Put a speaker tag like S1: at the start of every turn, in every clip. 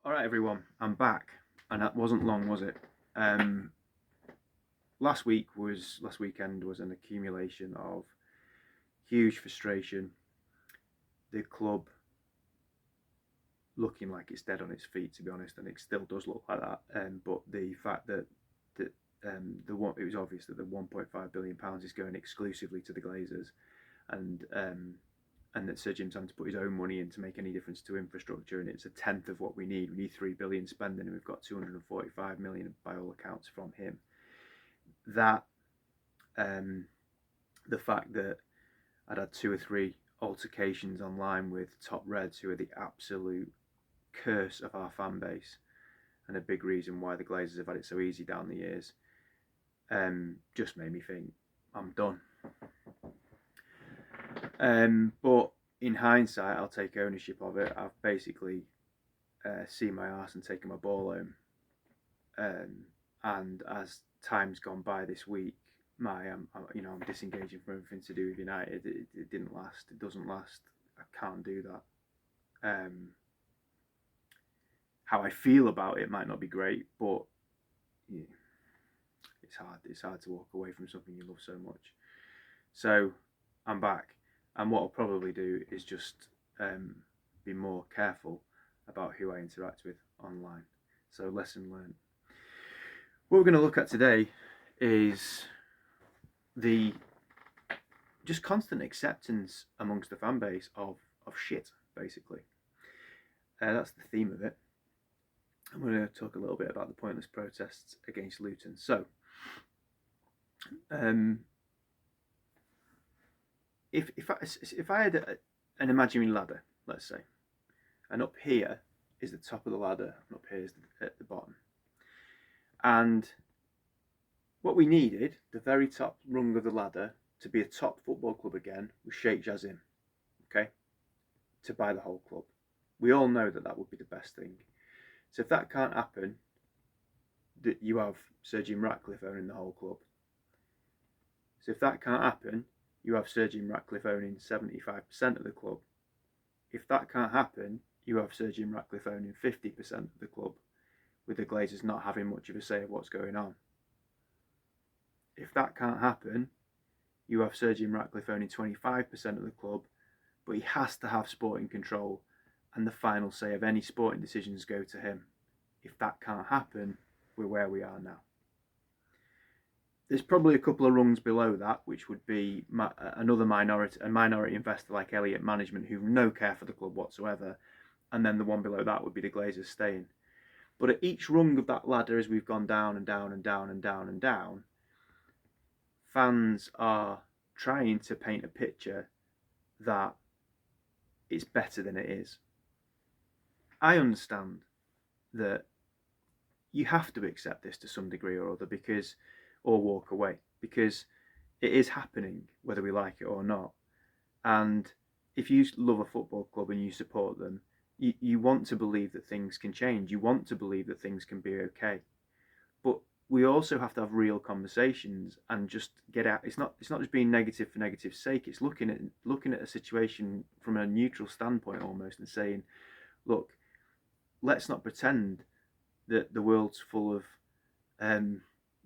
S1: All right, everyone, I'm back, and that wasn't long, was it? Um, last weekend was an accumulation of huge frustration. The club looking like it's dead on its feet, to be honest, and it still does look like that. But the fact that it was obvious that the 1.5 billion pounds is going exclusively to the Glazers, and and that Sir Jim's having to put his own money in to make any difference to infrastructure, and it's a tenth of what we need. We need 3 billion spending, and we've got 245 million by all accounts from him. That the fact that I'd had two or three altercations online with top Reds, who are the absolute curse of our fan base, and a big reason why the Glazers have had it so easy down the years, just made me think I'm done. But in hindsight, I'll take ownership of it. I've basically seen my arse and taken my ball home. And as time's gone by this week, I'm disengaging from everything to do with United. It didn't last. It doesn't last. I can't do that. How I feel about it might not be great, but yeah, it's hard. It's hard to walk away from something you love so much. So I'm back, and what I'll probably do is just be more careful about who I interact with online. So lesson learned. What we're going to look at today is the just constant acceptance amongst the fan base of shit, basically. That's the theme of it. I'm going to talk a little bit about the pointless protests against Luton. So, if I had an imaginary ladder, let's say, and up here is the top of the ladder, and up here is at the bottom, and what we needed, the very top rung of the ladder, to be a top football club again, was Sheikh Jassim, okay, to buy the whole club. We all know that would be the best thing. So if that can't happen, that you have Sir Jim Ratcliffe owning the whole club. So if that can't happen, you have Sir Jim Ratcliffe owning 75% of the club. If that can't happen, you have Sir Jim Ratcliffe owning 50% of the club, with the Glazers not having much of a say of what's going on. If that can't happen, you have Sir Jim Ratcliffe owning 25% of the club, but he has to have sporting control, and the final say of any sporting decisions go to him. If that can't happen, we're where we are now. There's probably a couple of rungs below that, which would be another minority investor like Elliott Management, who've no care for the club whatsoever, and then the one below that would be the Glazers staying. But at each rung of that ladder, as we've gone down and down and down and down and down, fans are trying to paint a picture that it's better than it is. I understand that you have to accept this to some degree or other, or walk away, because it is happening whether we like it or not. And if you love a football club and you support them, you want to believe that things can change. You want to believe that things can be okay. But we also have to have real conversations and just get out. It's not just being negative for negative's sake. It's looking at a situation from a neutral standpoint almost, and saying, look, let's not pretend that the world's full of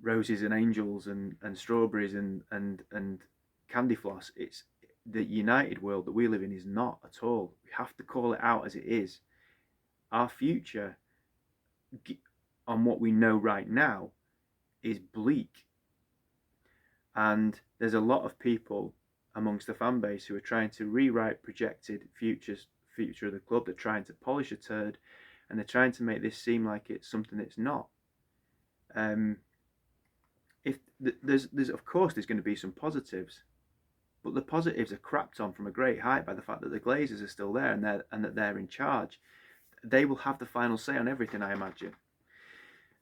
S1: roses and angels and strawberries and candy floss. It's the United world that we live in is not at all. We have to call it out as it is. Our future, on what we know right now, is bleak. And there's a lot of people amongst the fan base who are trying to rewrite projected future of the club. They're trying to polish a turd, and they're trying to make this seem like it's something it's not. If there's of course there's going to be some positives, but the positives are crapped on from a great height by the fact that the Glazers are still there and that they're in charge. They will have the final say on everything, I imagine.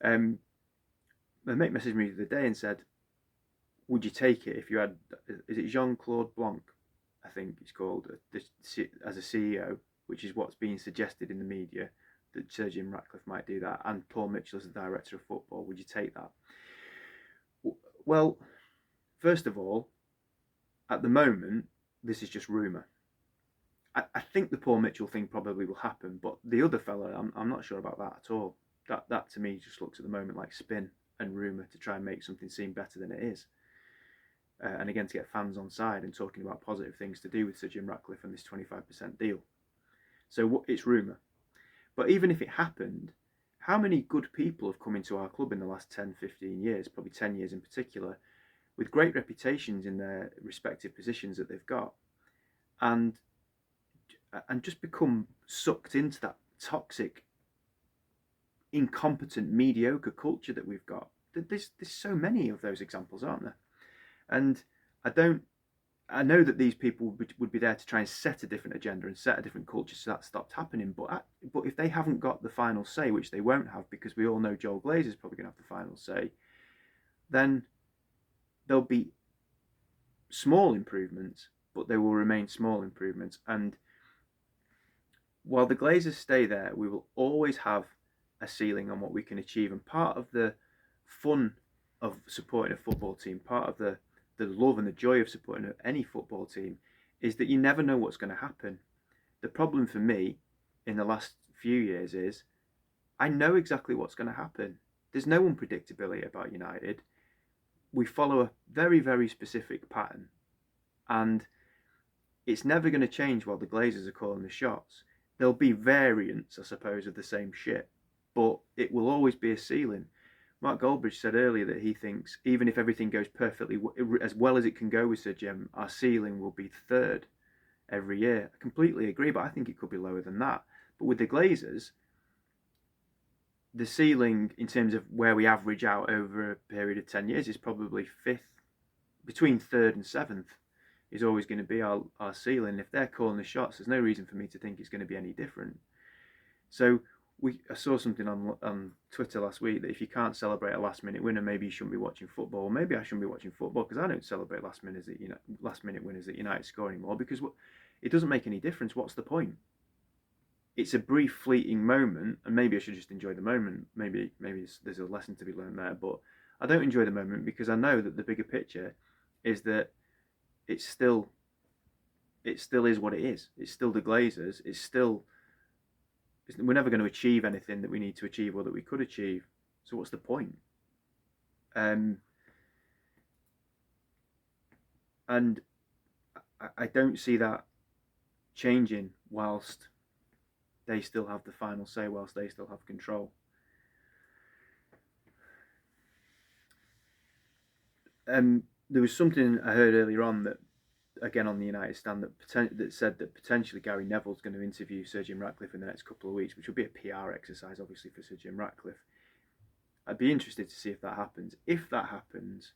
S1: My mate messaged me the other day and said, would you take it if you had, is it Jean Claude-Blanc, I think it's called, as a CEO, which is what's being suggested in the media, that Sir Jim Ratcliffe might do that, and Paul Mitchell as the director of football. Would you take that? Well, first of all, at the moment, this is just rumour. I think the Paul Mitchell thing probably will happen, but the other fella, I'm not sure about that at all. That to me just looks at the moment like spin and rumour to try and make something seem better than it is. And again, to get fans on side and talking about positive things to do with Sir Jim Ratcliffe and this 25% deal. So it's rumour. But even if it happened, how many good people have come into our club in the last 10, 15 years, probably 10 years in particular, with great reputations in their respective positions that they've got, and just become sucked into that toxic, incompetent, mediocre culture that we've got. There's so many of those examples, aren't there? And I know that these people would be there to try and set a different agenda and set a different culture so that stopped happening. But if they haven't got the final say, which they won't have because we all know Joel Glazer is probably going to have the final say, then there'll be small improvements, but they will remain small improvements. And while the Glazers stay there, we will always have a ceiling on what we can achieve. And part of the fun of supporting a football team, part of the love and the joy of supporting any football team, is that you never know what's going to happen. The problem for me in the last few years is I know exactly what's going to happen. There's no unpredictability about United. We follow a very, very specific pattern, and it's never going to change while the Glazers are calling the shots. There'll be variants, I suppose, of the same shit, but it will always be a ceiling. Mark Goldbridge said earlier that he thinks even if everything goes perfectly as well as it can go with Sir Jim, our ceiling will be third every year. I completely agree, but I think it could be lower than that. But with the Glazers, the ceiling in terms of where we average out over a period of 10 years is probably fifth, between third and seventh is always going to be our ceiling. If they're calling the shots, there's no reason for me to think it's going to be any different. So I saw something on Twitter last week that if you can't celebrate a last minute winner, maybe you shouldn't be watching football. Or maybe I shouldn't be watching football because I don't celebrate last minute winners that United score anymore because it doesn't make any difference. What's the point? It's a brief, fleeting moment, and maybe I should just enjoy the moment. Maybe there's a lesson to be learned there, but I don't enjoy the moment because I know that the bigger picture is that it still is what it is. It's still the Glazers. We're never going to achieve anything that we need to achieve or that we could achieve. So what's the point? And I don't see that changing whilst they still have the final say, whilst they still have control. There was something I heard earlier on that, again on the United stand, that said that potentially Gary Neville's going to interview Sir Jim Ratcliffe in the next couple of weeks, which will be a PR exercise, obviously, for Sir Jim Ratcliffe. I'd be interested to see if that happens. If that happens,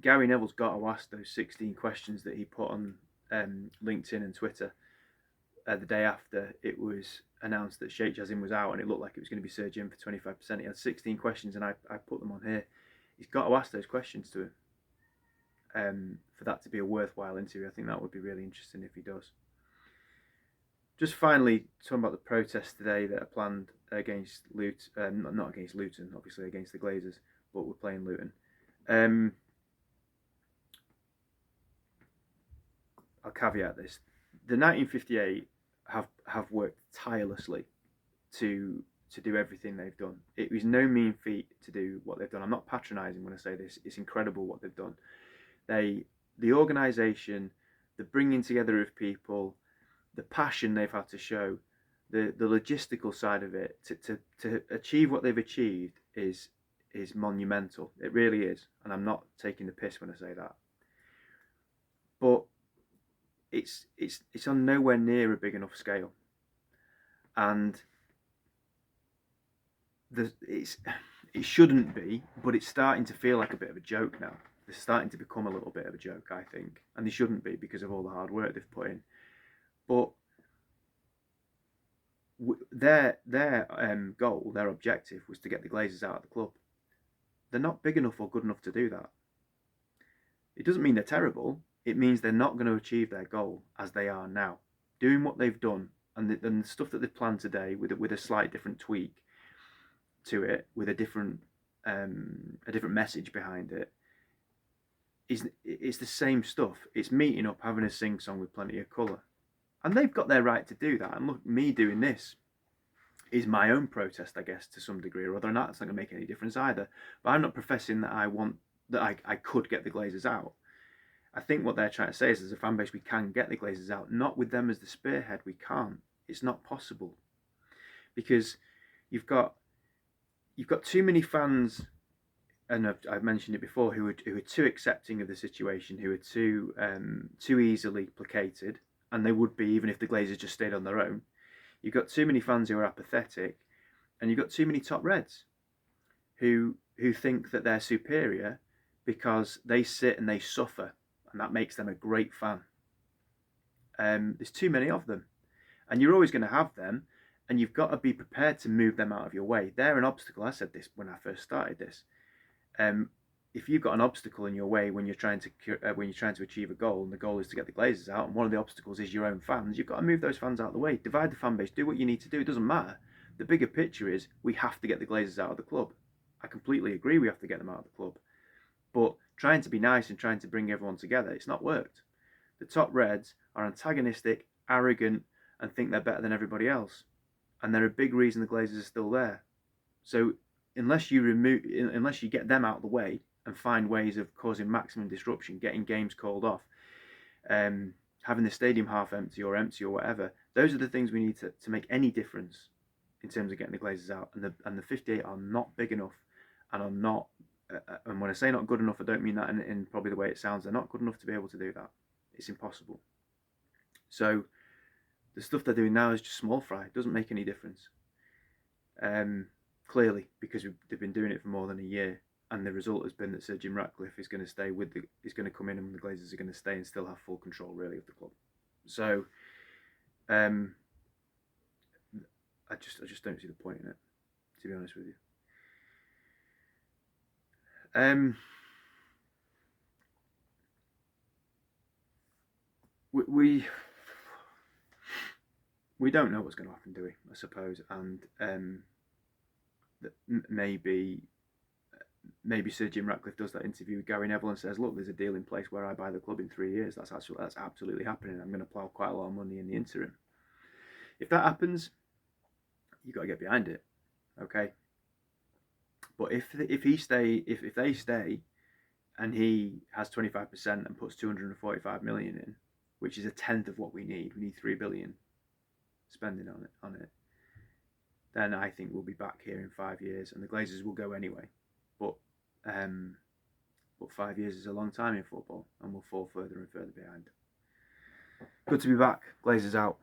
S1: Gary Neville's got to ask those 16 questions that he put on LinkedIn and Twitter the day after it was announced that Sheikh Jassim was out and it looked like it was going to be Sir Jim for 25%. He had 16 questions and I put them on here. He's got to ask those questions to him for that to be a worthwhile interview. I think that would be really interesting if he does. Just finally, talking about the protests today that are planned against Luton, not against Luton, obviously against the Glazers, but we're playing Luton. I'll caveat this. The 1958 have worked tirelessly to do everything they've done. It was no mean feat to do what they've done. I'm not patronising when I say this. It's incredible what they've done. The organisation, the bringing together of people, the passion they've had to show, the logistical side of it to achieve what they've achieved is monumental. It really is, and I'm not taking the piss when I say that. But it's on nowhere near a big enough scale, and it shouldn't be, but it's starting to feel like a bit of a joke now. It's starting to become a little bit of a joke, I think, and they shouldn't be because of all the hard work they've put in. But their goal, their objective, was to get the Glazers out of the club. They're not big enough or good enough to do that. It doesn't mean they're terrible. It means they're not going to achieve their goal as they are now. Doing what they've done and the stuff that they've planned today with a slight different tweak to it, with a different message behind it, it's the same stuff. It's meeting up, having a sing song with plenty of colour. And they've got their right to do that. And look, me doing this is my own protest, I guess, to some degree or other. And that's not going to make any difference either. But I'm not professing that I could get the Glazers out. I think what they're trying to say is, as a fan base, we can get the Glazers out. Not with them as the spearhead. We can't. It's not possible. Because you've got too many fans, and I've mentioned it before, who are too accepting of the situation, who are too easily placated, and they would be even if the Glazers just stayed on their own. You've got too many fans who are apathetic, and you've got too many top Reds who think that they're superior because they sit and they suffer, and that makes them a great fan. There's too many of them, and you're always going to have them, and you've got to be prepared to move them out of your way. They're an obstacle. I said this when I first started this. If you've got an obstacle in your way when you're trying to achieve a goal, and the goal is to get the Glazers out, and one of the obstacles is your own fans, you've got to move those fans out of the way. Divide the fan base. Do what you need to do. It doesn't matter. The bigger picture is we have to get the Glazers out of the club. I completely agree. We have to get them out of the club. But trying to be nice and trying to bring everyone together, it's not worked. The top Reds are antagonistic, arrogant, and think they're better than everybody else. And they're a big reason the Glazers are still there. So unless you get them out of the way and find ways of causing maximum disruption, getting games called off, having the stadium half empty or whatever, those are the things we need to make any difference in terms of getting the Glazers out. And the 58 are not big enough, and are not. And when I say not good enough, I don't mean that in probably the way it sounds. They're not good enough to be able to do that. It's impossible. So the stuff they're doing now is just small fry. It doesn't make any difference. Clearly, because they've been doing it for more than a year, and the result has been that Sir Jim Ratcliffe is going to stay is going to come in, and the Glazers are going to stay and still have full control, really, of the club. So, I just don't see the point in it, to be honest with you. We don't know what's going to happen, do we? I suppose, and maybe Sir Jim Ratcliffe does that interview with Gary Neville and says, "Look, there's a deal in place where I buy the club in 3 years. That's absolutely happening. I'm going to plough quite a lot of money in the interim." If that happens, you've got to get behind it, okay? But if they stay, and he has 25% and puts 245 million in, which is a tenth of what we need 3 billion spending on it, then I think we'll be back here in 5 years, and the Glazers will go anyway. But 5 years is a long time in football, and we'll fall further and further behind. Good to be back. Glazers out.